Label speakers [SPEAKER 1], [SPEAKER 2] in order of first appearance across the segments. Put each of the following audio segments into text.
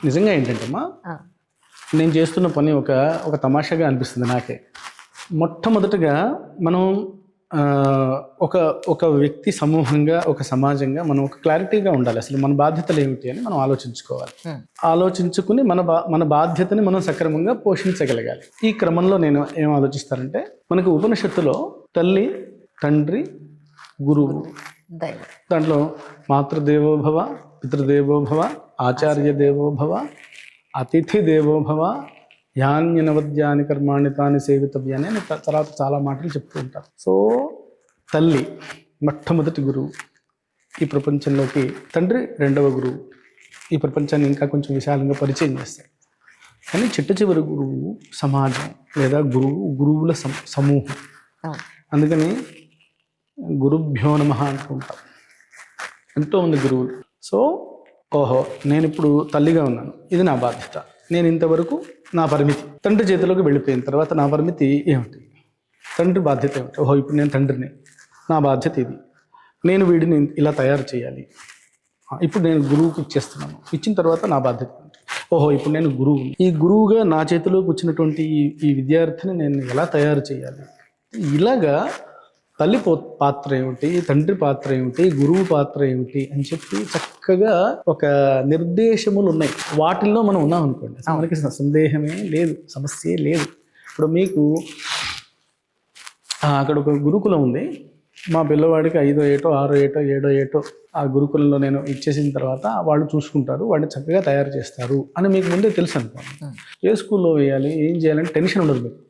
[SPEAKER 1] నిజంగా ఏంటంటమ్మా, నేను చేస్తున్న పని ఒక తమాషాగా అనిపిస్తుంది నాకే. మొట్టమొదటగా మనం ఒక వ్యక్తి సమూహంగా, ఒక సమాజంగా మనం ఒక క్లారిటీగా ఉండాలి. అసలు మన బాధ్యతలు ఏమిటి అని మనం ఆలోచించుకోవాలి. ఆలోచించుకుని మన బాధ్యతని మనం సక్రమంగా పోషించగలగాలి. ఈ క్రమంలో నేను ఏం ఆలోచిస్తానంటే, మనకు ఉపనిషత్తులో తల్లి, తండ్రి, గురువు, దాంట్లో మాతృదేవోభవ, పితృదేవోభవ, ఆచార్య దేవోభవ, అతిథి దేవోభవ, యాన్యనవద్యాని కర్మాణి తాని సేవితవ్యాన్ని అని తర్వాత చాలా మాటలు చెప్తూ ఉంటారు. సో తల్లి మొట్టమొదటి గురువు ఈ ప్రపంచంలోకి, తండ్రి రెండవ గురువు. ఈ ప్రపంచాన్ని ఇంకా కొంచెం విశాలంగా పరిచయం చేస్తాయి. కానీ చిట్ట చివరి గురువు సమాజం లేదా గురువుల సమూహం. అందుకని గురుభ్యో నమః అంటూ ఉంటాం. ఎంతోమంది గురువులు. సో నేను ఇప్పుడు తల్లిగా ఉన్నాను, ఇది నా బాధ్యత. నేను ఇంతవరకు నా పరిమితి. తండ్రి చేతిలోకి వెళ్ళిపోయిన తర్వాత నా పరిమితి ఏమిటి, తండ్రి బాధ్యత ఏమిటి? ఇప్పుడు నేను తండ్రిని, నా బాధ్యత ఇది. నేను వీడిని ఇలా తయారు చేయాలి. ఇప్పుడు నేను గురువుకి ఇచ్చేస్తున్నాను. ఇచ్చిన తర్వాత నా బాధ్యత ఏమిటి? ఇప్పుడు నేను గురువు. ఈ గురువుగా నా చేతిలోకి వచ్చినటువంటి ఈ విద్యార్థిని నేను ఎలా తయారు చేయాలి? ఇలాగా తల్లి పాత్ర ఏమిటి, తండ్రి పాత్ర ఏమిటి, గురువు పాత్ర ఏమిటి అని చెప్పి చక్కగా ఒక నిర్దేశములు ఉన్నాయి. వాటిల్లో మనం ఉన్నాం అనుకోండి, మనకి సందేహమే లేదు, సమస్యే లేదు. ఇప్పుడు మీకు అక్కడ ఒక గురుకులం ఉంది. మా పిల్లవాడికి 5వ ఏటో 6వ ఏటో 7వ ఏటో ఆ గురుకులంలో నేను ఇచ్చేసిన తర్వాత వాళ్ళు చూసుకుంటారు, వాడిని చక్కగా తయారు చేస్తారు అని మీకు ముందే తెలుసు అనుకోండి. ఏ స్కూల్లో వేయాలి, ఏం చేయాలని టెన్షన్ ఉండదు మీకు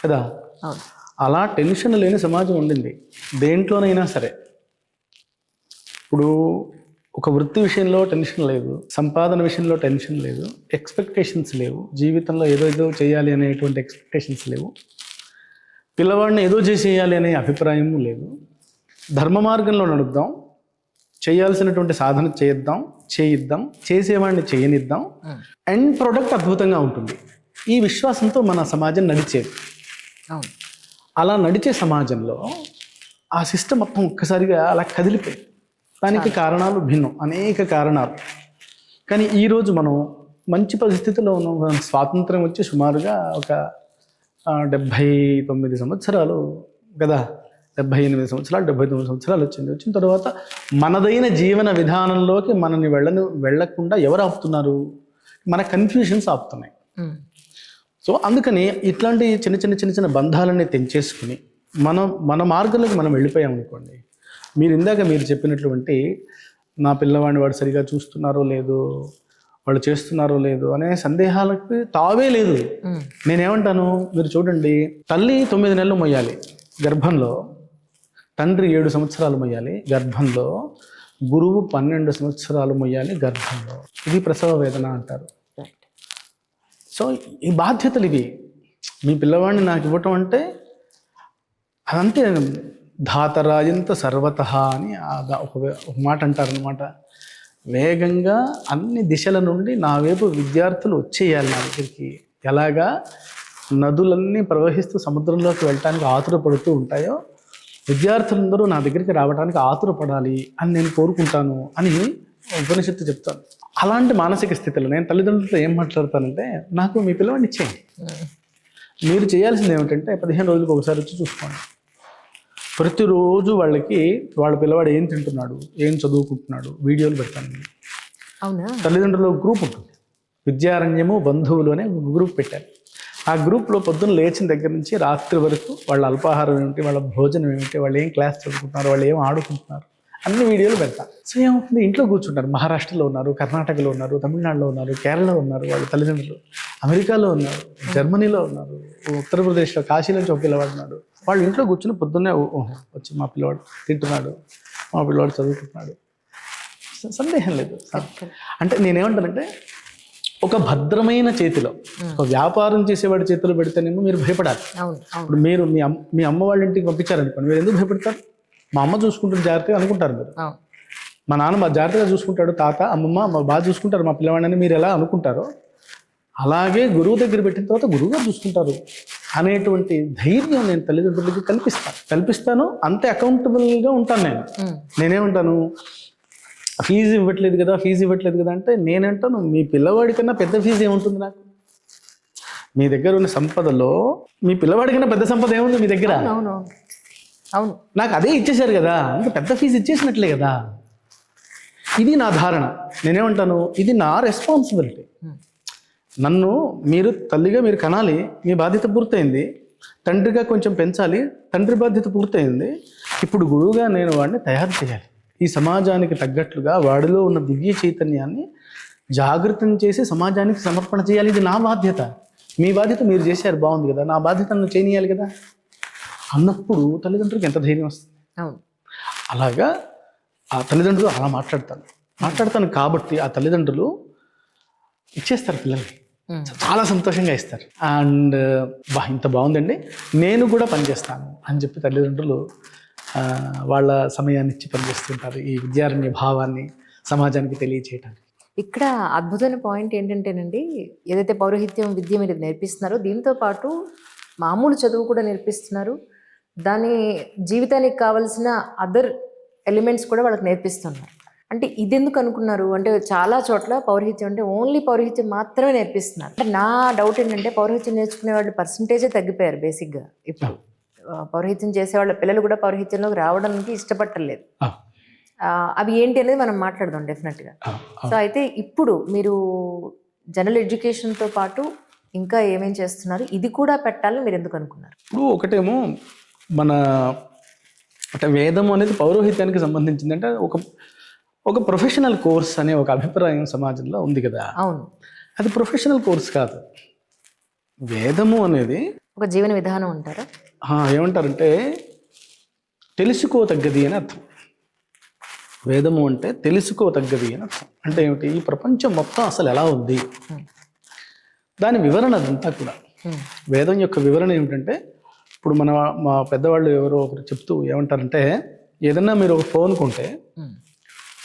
[SPEAKER 1] కదా. అలా టెన్షన్ లేని సమాజం ఉండింది దేంట్లోనైనా సరే. ఇప్పుడు ఒక వృత్తి విషయంలో టెన్షన్ లేదు, సంపాదన విషయంలో టెన్షన్ లేదు, ఎక్స్పెక్టేషన్స్ లేవు, జీవితంలో ఏదో చేయాలి అనేటువంటి ఎక్స్పెక్టేషన్స్ లేవు, పిల్లవాడిని ఏదో చేసేయాలి అనే అభిప్రాయం లేదు. ధర్మ మార్గంలో నడుద్దాం, చేయాల్సినటువంటి సాధన చేయిద్దాం, చేసేవాడిని చేయనిద్దాం, ఎండ్ ప్రోడక్ట్ అద్భుతంగా ఉంటుంది. ఈ విశ్వాసంతో మన సమాజం నడిచేది. అలా నడిచే సమాజంలో ఆ సిస్టమ్ మొత్తం ఒక్కసారిగా అలా కదిలిపోయింది. దానికి కారణాలు భిన్నం, అనేక కారణాలు. కానీ ఈరోజు మనం మంచి పరిస్థితిలో ఉన్నాం. స్వాతంత్రం వచ్చి సుమారుగా ఒక 79 సంవత్సరాలు కదా, 78 సంవత్సరాలు 79 సంవత్సరాలు వచ్చిన తర్వాత మనదైన జీవన విధానంలోకి మనని వెళ్ళకుండా ఎవరు ఆపుతున్నారు? మన కన్ఫ్యూషన్స్ ఆపుతున్నాయి. సో అందుకని ఇట్లాంటి చిన్న బంధాలన్నీ తెంచేసుకుని మన మార్గంలోకి మనం వెళ్ళిపోయాం అనుకోండి. మీరు చెప్పినటువంటి నా పిల్లవాడిని వాడు సరిగా చూస్తున్నారో లేదో, వాళ్ళు చేస్తున్నారో లేదో అనే సందేహాలకు తావే లేదు. నేనేమంటాను, మీరు చూడండి, తల్లి 9 నెలలు మొయ్యాలి గర్భంలో, తండ్రి 7 సంవత్సరాలు మొయ్యాలి గర్భంలో, గురువు 12 సంవత్సరాలు మొయ్యాలి గర్భంలో. ఇది ప్రసవ వేదన అంటారు. సో ఈ బాధ్యతలు ఇవి. మీ పిల్లవాడిని నాకు ఇవ్వటం అంటే అదంతే, ధాతరాయంత సర్వతః అని ఒక మాట అంటారనమాట. వేగంగా అన్ని దిశల నుండి నా వైపు విద్యార్థులు వచ్చేయాలి నా దగ్గరికి. ఎలాగా నదులన్నీ ప్రవహిస్తూ సముద్రంలోకి వెళ్ళటానికి ఆతురపడుతూ ఉంటాయో, విద్యార్థులందరూ నా దగ్గరికి రావడానికి ఆతురపడాలి అని నేను కోరుకుంటాను అని ఉపనిషత్తు చెప్తాను. అలాంటి మానసిక స్థితిలో నేను తల్లిదండ్రులతో ఏం మాట్లాడతానంటే, నాకు మీ పిల్లవాడిని ఇచ్చేయండి, మీరు చేయాల్సింది ఏమిటంటే 15 రోజులకు ఒకసారి వచ్చి చూసుకోండి. ప్రతిరోజు వాళ్ళ పిల్లవాడు ఏం తింటున్నాడు, ఏం చదువుకుంటున్నాడు వీడియోలు పెడతాను. తల్లిదండ్రుల గ్రూప్ ఉంటుంది, విద్యారణ్యము బంధువులు అనే గ్రూప్ పెట్టారు. ఆ గ్రూప్లో పొద్దున్న లేచిన దగ్గర నుంచి రాత్రి వరకు వాళ్ళ అల్పాహారం ఏమిటి, వాళ్ళ భోజనం ఏమిటి, వాళ్ళు ఏం క్లాస్ చదువుకుంటున్నారు, వాళ్ళు ఏం ఆడుకుంటున్నారు, అన్ని వీడియోలు పెడతారు. సో ఏమవుతుంది, ఇంట్లో కూర్చుంటారు. మహారాష్ట్రలో ఉన్నారు, కర్ణాటకలో ఉన్నారు, తమిళనాడులో ఉన్నారు, కేరళలో ఉన్నారు వాళ్ళ తల్లిదండ్రులు, అమెరికాలో ఉన్నారు, జర్మనీలో ఉన్నారు, ఉత్తరప్రదేశ్లో కాశీలో నుంచి ఒక పిల్లవాడు ఉన్నాడు. వాళ్ళు ఇంట్లో కూర్చుని పొద్దున్నే వచ్చి మా పిల్లవాడు తింటున్నాడు, మా పిల్లవాడు చదువుకుంటున్నాడు, సందేహం లేదు. అంటే నేనేమంటానంటే, ఒక భద్రమైన చేతిలో, ఒక వ్యాపారం చేసేవాడి చేతిలో పెడితేనేమో మీరు భయపడాలి. ఇప్పుడు మీరు మీ అమ్మ వాళ్ళ ఇంటికి పంపించారనుకోండి, మీరు ఎందుకు భయపడతారు? మా అమ్మ చూసుకుంటుంది జాగ్రత్తగా అనుకుంటారు మీరు. మా నాన్న మా జాగ్రత్తగా చూసుకుంటాడు, తాత అమ్మమ్మ బాగా చూసుకుంటారు మా పిల్లవాడిని మీరు ఎలా అనుకుంటారో, అలాగే గురువు దగ్గర పెట్టిన తర్వాత గురువుగా చూసుకుంటారు అనేటువంటి ధైర్యం నేను తల్లిదండ్రులకి కల్పిస్తాను. అంతే అకౌంటబుల్గా ఉంటాను. నేనేమంటాను, ఫీజు ఇవ్వట్లేదు కదా అంటే నేనంటాను మీ పిల్లవాడి కన్నా పెద్ద ఫీజు ఏముంటుంది నాకు? మీ దగ్గర ఉన్న సంపదలో మీ పిల్లవాడి కన్నా పెద్ద సంపద ఏముంది మీ దగ్గర?
[SPEAKER 2] అవును,
[SPEAKER 1] నాకు అదే ఇచ్చేశారు కదా, ఇంకా పెద్ద ఫీజు ఇచ్చేసినట్లే కదా. ఇది నా ధారణ. నేనేమంటాను, ఇది నా రెస్పాన్సిబిలిటీ. నన్ను మీరు తల్లిగా మీరు కనాలి, మీ బాధ్యత పూర్తయింది. తండ్రిగా కొంచెం పెంచాలి, తండ్రి బాధ్యత పూర్తయింది. ఇప్పుడు గురువుగా నేను వాడిని తయారు చేయాలి. ఈ సమాజానికి తగ్గట్లుగా వాడిలో ఉన్న దివ్య చైతన్యాన్ని జాగృతం చేసి సమాజానికి సమర్పణ చేయాలి. ఇది నా బాధ్యత. మీ బాధ్యత మీరు చేశారు, బాగుంది కదా, నా బాధ్యత నన్ను చేయనియాలి కదా అన్నప్పుడు తల్లిదండ్రులకు ఎంత ధైర్యం వస్తుంది.
[SPEAKER 2] అవును,
[SPEAKER 1] అలాగా ఆ తల్లిదండ్రులు అలా మాట్లాడతాను కాబట్టి ఆ తల్లిదండ్రులు ఇచ్చేస్తారు పిల్లల్ని, చాలా సంతోషంగా ఇస్తారు. అండ్ ఇంత బాగుందండి, నేను కూడా పనిచేస్తాను అని చెప్పి తల్లిదండ్రులు వాళ్ళ సమయాన్ని ఇచ్చి పనిచేస్తుంటారు ఈ విద్యారణ్య భావాన్ని సమాజానికి తెలియచేయటానికి.
[SPEAKER 2] ఇక్కడ అద్భుతమైన పాయింట్ ఏంటంటేనండి, ఏదైతే పౌరోహిత్యం విద్య మీరు నేర్పిస్తున్నారో దీంతో పాటు మామూలు చదువు కూడా నేర్పిస్తున్నారు. దాని జీవితానికి కావాల్సిన అదర్ ఎలిమెంట్స్ కూడా వాళ్ళకి నేర్పిస్తున్నారు. అంటే ఇది ఎందుకు అనుకున్నారు అంటే, చాలా చోట్ల పౌరోహిత్యం అంటే ఓన్లీ పౌరోహిత్యం మాత్రమే నేర్పిస్తున్నారు. అంటే నా డౌట్ ఏంటంటే, పౌరోహిత్యం నేర్చుకునే వాళ్ళు పర్సంటేజే తగ్గిపోయారు బేసిక్గా. ఇప్పుడు పౌరోహిత్యం చేసేవాళ్ళ పిల్లలు కూడా పౌరోహిత్యంలోకి రావడానికి ఇష్టపట్టలేదు. అవి ఏంటి అనేది మనం మాట్లాడదాం డెఫినెట్గా. సో అయితే ఇప్పుడు మీరు జనరల్ ఎడ్యుకేషన్తో పాటు ఇంకా ఏమేం చేస్తున్నారు, ఇది కూడా పెట్టాలని మీరు ఎందుకు అనుకున్నారు?
[SPEAKER 1] ఇప్పుడు ఒకటేమో మన అంటే వేదం అనేది పౌరోహిత్యానికి సంబంధించింది అంటే ఒక ప్రొఫెషనల్ కోర్స్ అనే ఒక అభిప్రాయం సమాజంలో ఉంది కదా.
[SPEAKER 2] అవును,
[SPEAKER 1] అది ప్రొఫెషనల్ కోర్స్ కాదు. వేదము అనేది
[SPEAKER 2] ఒక జీవన విధానం అంటారా?
[SPEAKER 1] ఏమంటారంటే తెలుసుకోతగ్గది అని అర్థం. వేదము అంటే తెలుసుకోతగ్గది అని అర్థం. అంటే ఏమిటి, ఈ ప్రపంచం మొత్తం అసలు ఎలా ఉంది దాని వివరణ అదంతా కూడా. వేదం యొక్క వివరణ ఏమిటంటే, ఇప్పుడు మా పెద్దవాళ్ళు ఎవరో ఒకరు చెప్తూ ఏమంటారంటే, ఏదన్నా మీరు ఒక ఫోన్ కొంటే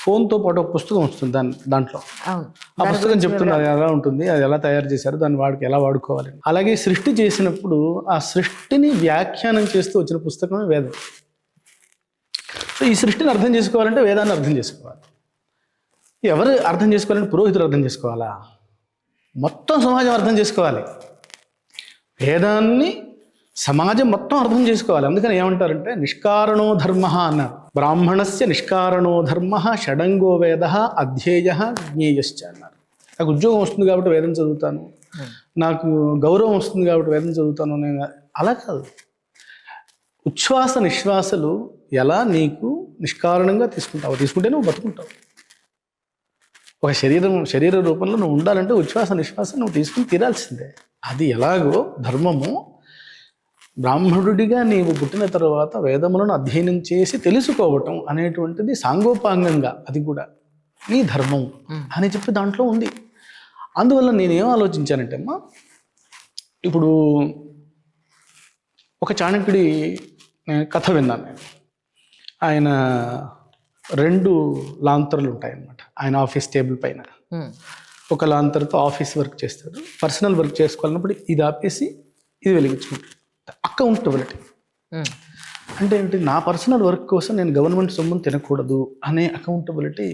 [SPEAKER 1] ఫోన్తో పాటు ఒక పుస్తకం వస్తుంది దాంట్లో. ఆ పుస్తకం చెప్తుంది అది ఎలా ఉంటుంది, అది ఎలా తయారు చేశారు, దాన్ని వాడికి ఎలా వాడుకోవాలి. అలాగే సృష్టి చేసినప్పుడు ఆ సృష్టిని వ్యాఖ్యానం చేస్తూ వచ్చిన పుస్తకమే వేదం. సో ఈ సృష్టిని అర్థం చేసుకోవాలంటే వేదాన్ని అర్థం చేసుకోవాలి. ఎవరు అర్థం చేసుకోవాలంటే పురోహితులు అర్థం చేసుకోవాలా? మొత్తం సమాజం అర్థం చేసుకోవాలి. వేదాన్ని సమాజం మొత్తం అర్థం చేసుకోవాలి. అందుకని ఏమంటారంటే నిష్కారణో ధర్మ అన్నారు. బ్రాహ్మణస్య నిష్కారణో ధర్మ షడంగో వేద అధ్యేయ జ్ఞేయశ్చ అన్నారు. నాకు ఉద్యోగం వస్తుంది కాబట్టి వేదం చదువుతాను, నాకు గౌరవం వస్తుంది కాబట్టి వేదం చదువుతాను, నేను అలా కాదు. ఉచ్ఛ్వాస నిశ్వాసలు ఎలా నీకు నిష్కారణంగా తీసుకుంటే నువ్వు బతుకుంటావు. ఒక శరీర రూపంలో నువ్వు ఉండాలంటే ఉచ్ఛ్వాస నిశ్వాస నువ్వు తీసుకుని తీరాల్సిందే. అది ఎలాగో ధర్మము, బ్రాహ్మణుడిగా నీవు పుట్టిన తర్వాత వేదములను అధ్యయనం చేసి తెలుసుకోవటం అనేటువంటిది సాంగోపాంగంగా అది కూడా నీ ధర్మం అని చెప్పి దాంట్లో ఉంది. అందువల్ల నేనేం ఆలోచించానంటే అమ్మా, ఇప్పుడు ఒక చాణక్యుడి కథ విన్నాను నేను. ఆయన 2 లాంతర్లు ఉంటాయన్నమాట ఆయన ఆఫీస్ టేబుల్ పైన. ఒక లాంతర్తో ఆఫీస్ వర్క్ చేస్తాడు, పర్సనల్ వర్క్ చేసుకోవాలన్నప్పుడు ఇది ఆపేసి ఇది వెలిగించుకుంటాడు. అకౌంటబిలిటీ అంటే ఏంటి, నా పర్సనల్ వర్క్ కోసం నేను గవర్నమెంట్ సొమ్మును తినకూడదు అనే అకౌంటబిలిటీ